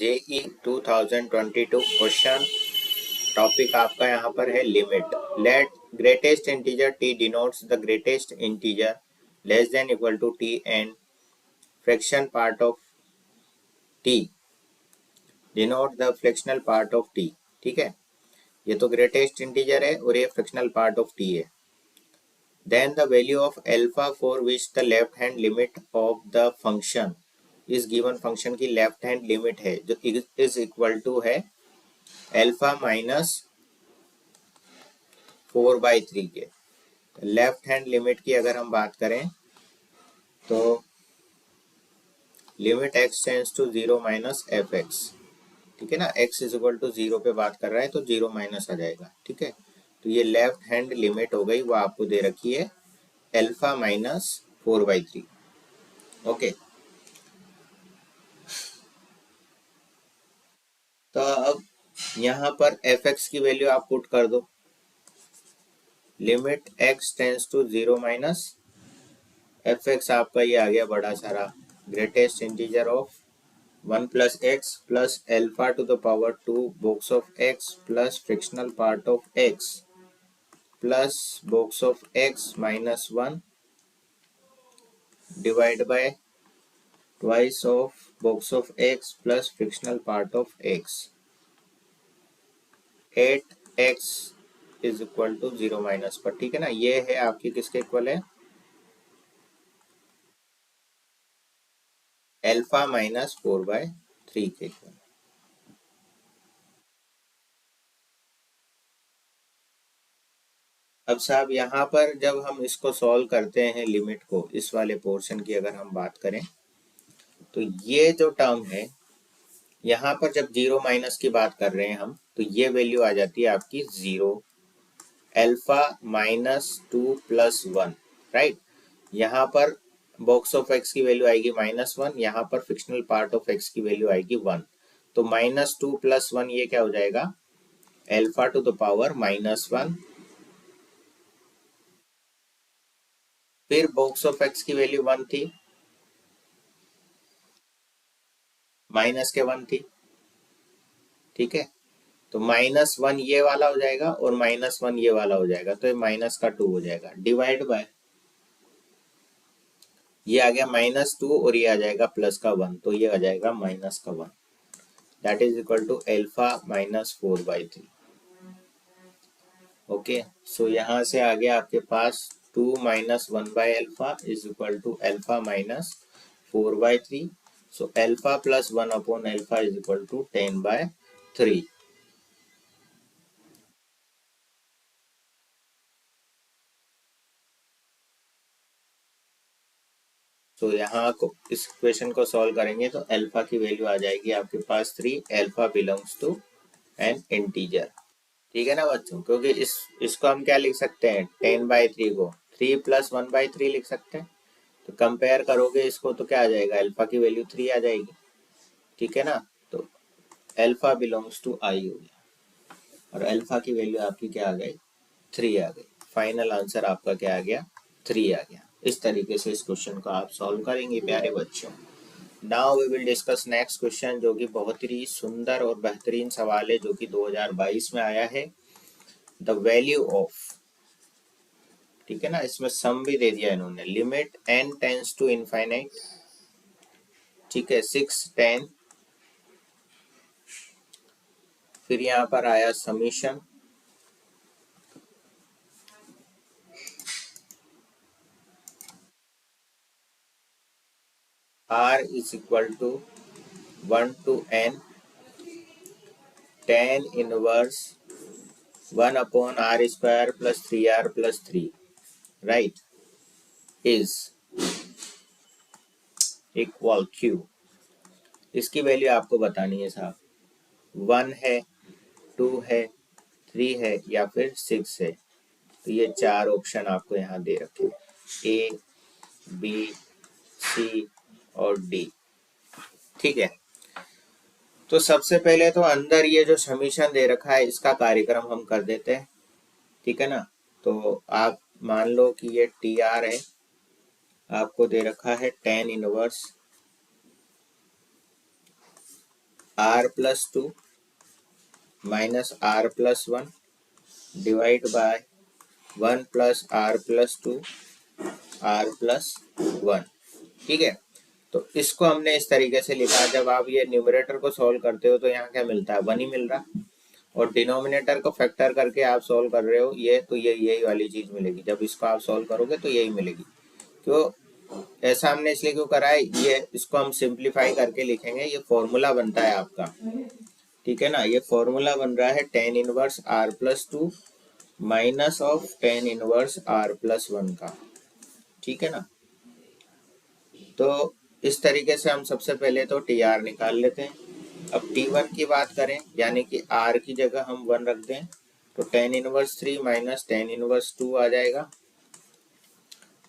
JEE 2022 question topic आपका यहाँ पर है limit. Let greatest integer t denotes the greatest integer less than equal to t and fraction part of t denote the fractional part of t. ठीक है, ये तो greatest integer है और ये फ्रैक्शनल पार्ट ऑफ टी है। Then the value of alpha for which the left hand limit of the function इस given function की लेफ्ट हैंड लिमिट है जो इज इक्वल टू है एल्फा माइनस 4/3 के। लेफ्ट हैंड लिमिट की अगर हम बात करें तो limit x tends to 0 minus f x. ठीक है ना, x इज इक्वल टू 0 पे बात कर रहा है तो 0 माइनस आ जाएगा। ठीक है, तो ये लेफ्ट हैंड लिमिट हो गई, वो आपको दे रखी है एल्फा माइनस 4/3। ओके, तो अब यहाँ पर एफ एक्स की वैल्यू आप पुट कर दो। Limit x tends to 0 minus f x आपका ये आ गया बड़ा सारा greatest integer of 1 plus x plus alpha to the power 2 box of x plus fractional part of x plus box of x minus 1 divide by twice of box of x plus fractional part of x. 8x is equal to 0 minus पर। ठीक है ना, ये है आपकी किसके equal है, alpha minus 4/3 के इक्वल। अब साहब यहाँ पर जब हम इसको सॉल्व करते हैं लिमिट को, इस वाले पोर्शन की अगर हम बात करें तो ये जो टर्म है यहाँ पर जब 0 माइनस की बात कर रहे हैं हम, तो ये वैल्यू आ जाती है आपकी 0 एल्फा माइनस 2 प्लस 1। राइट, यहाँ पर बॉक्स ऑफ एक्स की वैल्यू आएगी -1, यहाँ पर फिक्शनल पार्ट ऑफ एक्स की वैल्यू आएगी 1। तो -2 प्लस 1 ये क्या हो जाएगा, एल्फा टू द पावर -1। फिर बॉक्स ऑफ एक्स की वैल्यू 1 थी, माइनस के 1 थी। ठीक है, तो -1 ये वाला हो जाएगा और -1 ये वाला हो जाएगा, तो ये माइनस का 2 हो जाएगा डिवाइड बाय ये आ गया -2 और ये आ जाएगा प्लस का 1, तो ये आ जाएगा माइनस का 1। That is equal to alpha minus 4/3। Okay, so यहाँ से आ गया आपके पास 2 minus 1 by alpha is equal to alpha minus 4/3। So alpha plus 1 upon alpha is equal to 10/3। तो यहाँ को इस इक्वेशन को सॉल्व करेंगे तो एल्फा की वैल्यू आ जाएगी आपके पास 3। Alpha belongs to an integer. ठीक है ना बच्चों, क्योंकि इसको हम क्या लिख सकते हैं, 10/3 को 3 प्लस 1/3 लिख सकते हैं। तो कंपेयर करोगे इसको तो क्या आ जाएगा, एल्फा की वैल्यू 3 आ जाएगी। ठीक है ना, तो एल्फा बिलोंग्स टू आई हो गया और एल्फा की वैल्यू आपकी क्या आ गई, 3 आ गई। फाइनल आंसर आपका क्या आ गया, 3 आ गया। इस तरीके से इस क्वेश्चन को आप सॉल्व करेंगे प्यारे बच्चों। Now we will discuss next question, जो कि बहुत ही सुंदर और बेहतरीन सवाल है, जो कि 2022 में आया है। द वैल्यू ऑफ, ठीक है ना, इसमें सम भी दे दिया इन्होंने, limit n tends to infinite. ठीक है, 6 10, फिर यहाँ पर आया summation r is equal to 1 to n tan inverse 1 upon r square plus 3r plus 3, right, is equal q। इसकी वैल्यू आपको बतानी है साहब, 1 है, 2 है, 3 है या फिर 6 है। तो ये 4 ऑप्शन आपको यहाँ दे रखे हैं, ए बी सी और डी। ठीक है, तो सबसे पहले तो अंदर ये जो समीशन दे रखा है इसका कार्यक्रम हम कर देते हैं। ठीक है ना, तो आप मान लो कि ये टी आर है, आपको दे रखा है tan inverse r plus two minus r plus one divide by one plus r plus two r plus one. ठीक है, तो इसको हमने इस तरीके से लिखा। जब आप ये न्यूमरेटर को सॉल्व करते हो तो यहाँ क्या मिलता है, 1 ही मिल रहा, और डिनोमिनेटर को फैक्टर करके आप सॉल्व कर रहे हो ये, तो ये यही वाली चीज मिलेगी। जब इसको आप सॉल्व करोगे तो यही मिलेगी। क्यों ऐसा हमने इसलिए क्यों करा है, ये इसको हम सिंप्लीफाई करके लिखेंगे। ये फॉर्मूला बनता है आपका, ठीक है ना, ये फॉर्मूला बन रहा है tan inverse r plus two minus of tan inverse r plus one का। ठीक है ना, तो इस तरीके से हम सबसे पहले तो टी आर निकाल लेते हैं। अब T1 की बात करें, यानी कि R की जगह हम 1 रख दें, तो tan inverse 3 minus tan inverse 2 आ जाएगा।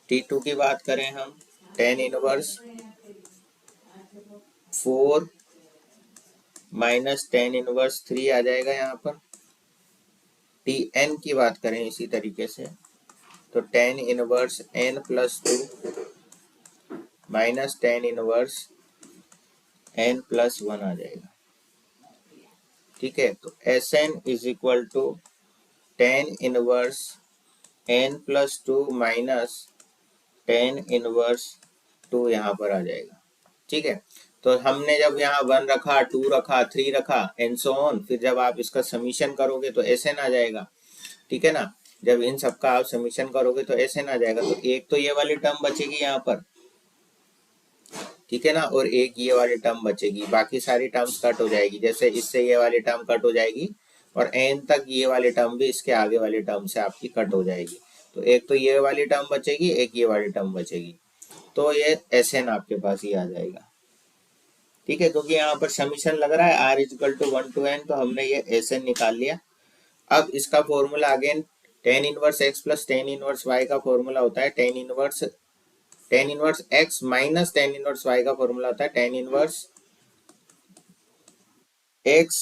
T2 की बात करें हम, tan inverse 4 minus tan inverse 3 आ जाएगा यहाँ पर। Tn की बात करें इसी तरीके से, तो tan inverse n plus 2 minus tan inverse n plus 1 आ जाएगा। ठीक है, तो Sn is equal to tan inverse n plus 2 minus tan inverse 2 यहाँ पर आ जाएगा। ठीक है, तो हमने जब यहाँ 1 रखा, 2 रखा, 3 रखा एंड सो ऑन, फिर जब आप इसका समीशन करोगे तो Sn आ जाएगा। ठीक है ना, जब इन सबका आप समीशन करोगे तो Sn आ जाएगा। तो एक तो ये वाली टर्म बचेगी यहाँ पर, ठीक है ना, और एक ये वाली टर्म बचेगी, बाकी सारी टर्म्स कट हो जाएगी। जैसे इससे ये वाली टर्म कट हो जाएगी और एन तक ये वाली टर्म भी इसके आगे वाली टर्म से आपकी कट हो जाएगी। तो एक तो ये वाली टर्म बचेगी, एक ये वाली टर्म बचेगी, तो ये Sn आपके पास ही आ जाएगा। ठीक है, क्योंकि यहाँ पर समीशन लग रहा है r is equal to 1 to n, तो हमने ये Sn निकाल लिया। अब इसका formula again tan inverse x plus tan inverse y का फॉर्मूला होता है tan inverse x minus tan inverse y का फॉर्मूला होता है tan inverse x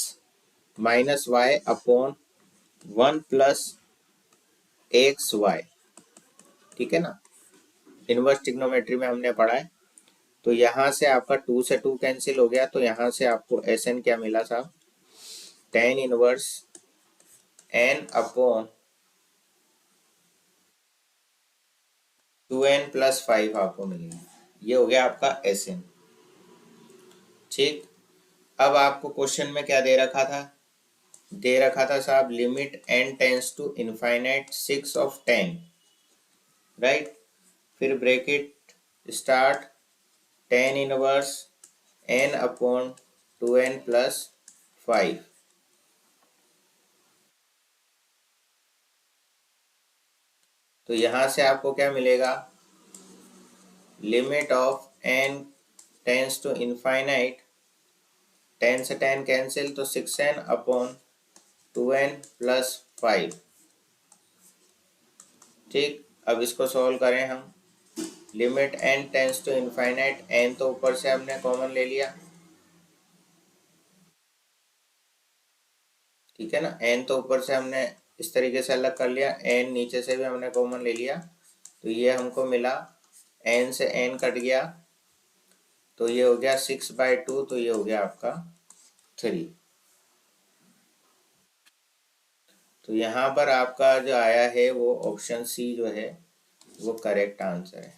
minus y upon 1 plus x y. ठीक है ना, इनवर्स ट्रिग्नोमेट्री में हमने पढ़ा है। तो यहाँ से आपका 2 से 2 कैंसिल हो गया, तो यहाँ से आपको Sn क्या मिला साहब, tan inverse n upon 2n plus 5 आपको मिलेगा। ये हो गया आपका Sn। ठीक, अब आपको क्वेश्चन में क्या दे रखा था, दे रखा था साहब limit n tends to infinite 6 of 10, right. फिर bracket start tan inverse n upon 2n plus 5। तो यहां से आपको क्या मिलेगा, limit of n tends to infinite, 10 से 10 कैंसिल, तो 6n अपॉन 2n प्लस 5। ठीक, अब इसको सॉल्व करें हम। Limit n tends to infinite, n तो ऊपर से हमने कॉमन ले लिया, ठीक है ना, n तो ऊपर से हमने इस तरीके से अलग कर लिया, n नीचे से भी हमने कॉमन ले लिया, तो ये हमको मिला, n से n कट गया, तो ये हो गया 6/2, तो ये हो गया आपका 3। तो यहाँ पर आपका जो आया है वो ऑप्शन सी जो है वो करेक्ट आंसर है।